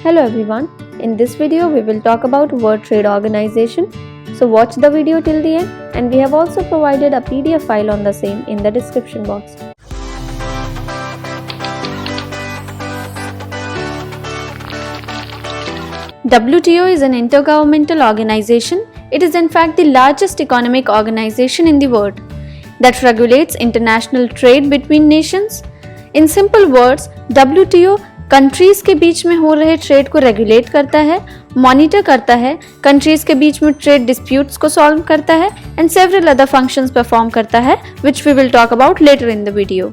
Hello everyone, in this video we will talk about World Trade Organization. So watch the video till the end, and we have also provided a PDF file on the same in the description box. WTO is an intergovernmental organization. It is in fact the largest economic organization in the world that regulates international trade between nations. In simple words, WTO countries के बीच में हो रहे trade को regulate करता है, monitor करता है, countries के बीच में ट्रेड डिस्प्यूट्स को सॉल्व करता है and several other functions perform करता है, which we will talk about later in the video.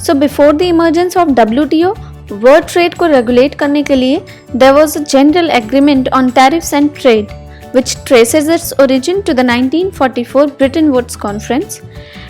So before the emergence of WTO, world trade को रेगुलेट करने के लिए there was a general agreement on tariffs and trade, which traces its origin to the 1944 Bretton Woods Conference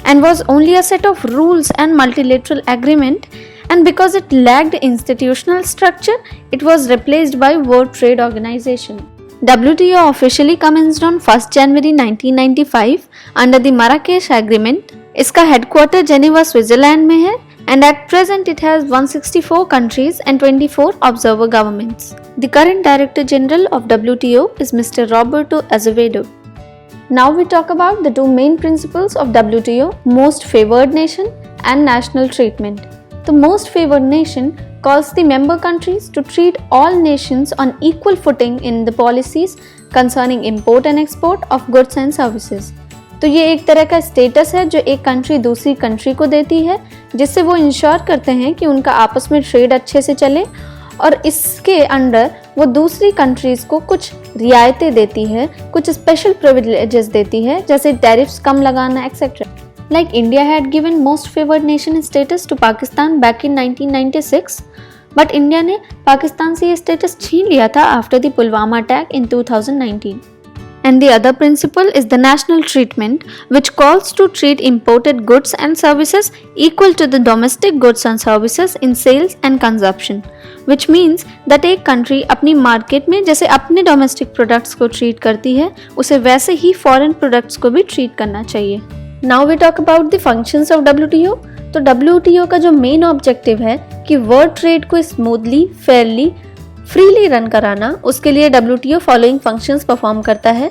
and was only a set of rules and multilateral agreement. And because it lacked institutional structure, it was replaced by World Trade Organization. WTO officially commenced on 1st January 1995 under the Marrakesh Agreement. इसका headquarter Geneva Switzerland में है and at present it has 164 countries and 24 observer governments. The current Director General of WTO is Mr. Roberto Azevedo. Now we talk about the two main principles of WTO: most favored nation and national treatment. The most favored nation calls the member countries to treat all nations on equal footing in the policies concerning import and export of goods and services. तो ये एक तरह का status है जो एक country दूसरी country को देती है, जिससे वो इंश्योर करते हैं कि उनका आपस में ट्रेड अच्छे से चले, और इसके अंडर वो दूसरी कंट्रीज को कुछ रियायतें देती है, कुछ स्पेशल प्रिविलेजेस देती है, जैसे टैरिफ्स कम लगाना etcetera. Like India had given most favored nation status to Pakistan back in 1996, but India ने पाकिस्तान से ये status छीन लिया था after the Pulwama attack in 2019. And the other principle is the national treatment, which calls to treat imported goods and services equal to the domestic goods and services in sales and consumption, which means that एक country अपनी market में जैसे अपने domestic products को treat करती है, उसे वैसे ही foreign products को भी treat करना चाहिए. Now we talk about the functions of WTO. तो WTO का जो मेन ऑब्जेक्टिव है कि वर्ल्ड ट्रेड को स्मूथली, फेयरली, फ्रीली रन कराना, उसके लिए WTO फॉलोइंग फंक्शंस परफॉर्म करता है.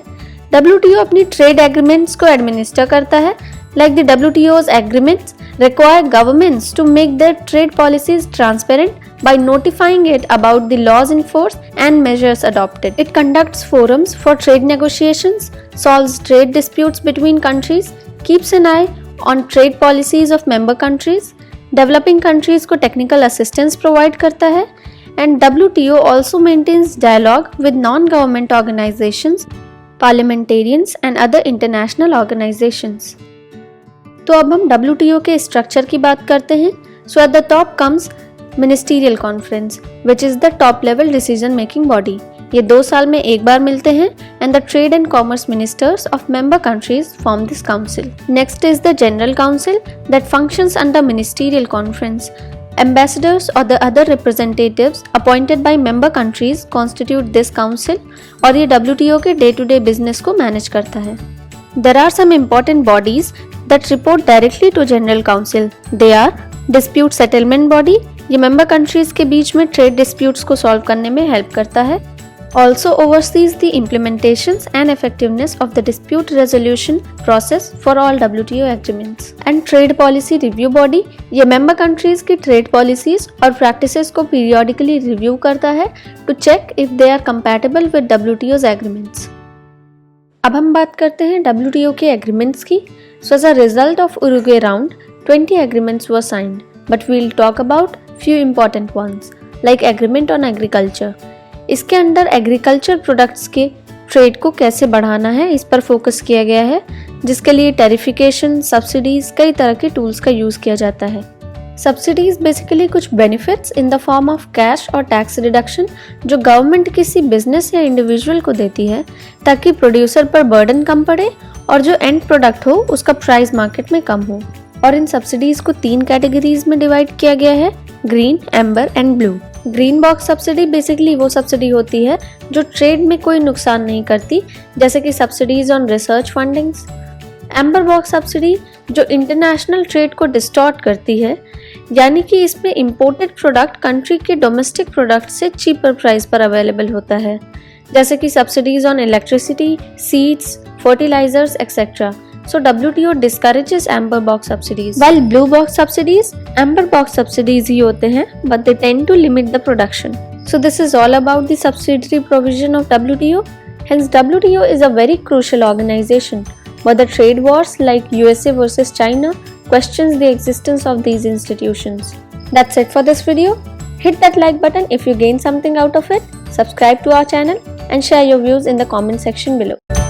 WTO अपनी ट्रेड एग्रीमेंट्स को एडमिनिस्टर करता है. Like the WTO's agreements require governments to make their trade policies transparent by notifying it about the laws in force and measures adopted. It conducts forums for trade negotiations, solves trade disputes between countries, keeps an eye on trade policies of member countries, developing countries को technical assistance provide करता है, and WTO also maintains dialogue with non-government organizations, parliamentarians and other international organizations. तो अब हम WTO के structure की बात करते हैं. So at the top comes Ministerial Conference, which is the top level decision making body. ये 2 साल में एक बार मिलते हैं and the trade and commerce ministers of member countries form this council. Next is the General Council that functions under Ministerial Conference. Ambassadors or the other representatives appointed by member countries constitute this council और ये WTO के day to day business को manage करता है. There are some important bodies that report directly to General Council. They are Dispute Settlement Body, ये member countries के बीच में trade disputes को solve करने में help करता है. Also oversees the implementations and effectiveness of the dispute resolution process for all WTO agreements. And Trade Policy Review Body, ये member countries की trade policies और practices को periodically review करता है to check if they are compatible with WTO's agreements. अब हम बात करते हैं WTO के agreements की. So as a result of Uruguay round, 20 agreements were signed, but we'll talk about few important ones, like agreement on agriculture. इसके अंदर agriculture products के ट्रेड को कैसे बढ़ाना है, इस पर फोकस किया गया है, जिसके लिए टेरिफिकेशन, सब्सिडीज, कई तरह के टूल्स का यूज़ किया जाता है. सब्सिडीज बेसिकली कुछ benefits in the form of cash और टैक्स रिडक्शन जो गवर्नमेंट किसी बिजनेस या इंडिविजुअल को देती है ताकि प्रोड्यूसर पर बर्डन कम पड़े और जो एंड प्रोडक्ट हो उसका प्राइस मार्केट में कम हो. और इन सब्सिडीज को 3 कैटेगरीज में डिवाइड किया गया है: green, amber and blue. Green box subsidy basically वो सब्सिडी होती है जो ट्रेड में कोई नुकसान नहीं करती, जैसे कि subsidies on research fundings. Amber box subsidy जो इंटरनेशनल ट्रेड को डिस्टॉर्ट करती है, यानी कि इसमें इंपोर्टेड प्रोडक्ट कंट्री के डोमेस्टिक प्रोडक्ट से चीपर प्राइस पर अवेलेबल होता है, जैसे कि subsidies on electricity, seeds, fertilisers etcetera. So WTO discourages amber box subsidies. While blue box subsidies, amber box subsidies ही होते हैं, but they tend to limit the production. So this is all about the subsidiary provision of WTO. Hence WTO is a very crucial organization, but the trade wars like USA versus China questions the existence of these institutions. That's it for this video. Hit that like button if you gain something out of it. Subscribe to our channel and share your views in the comment section below.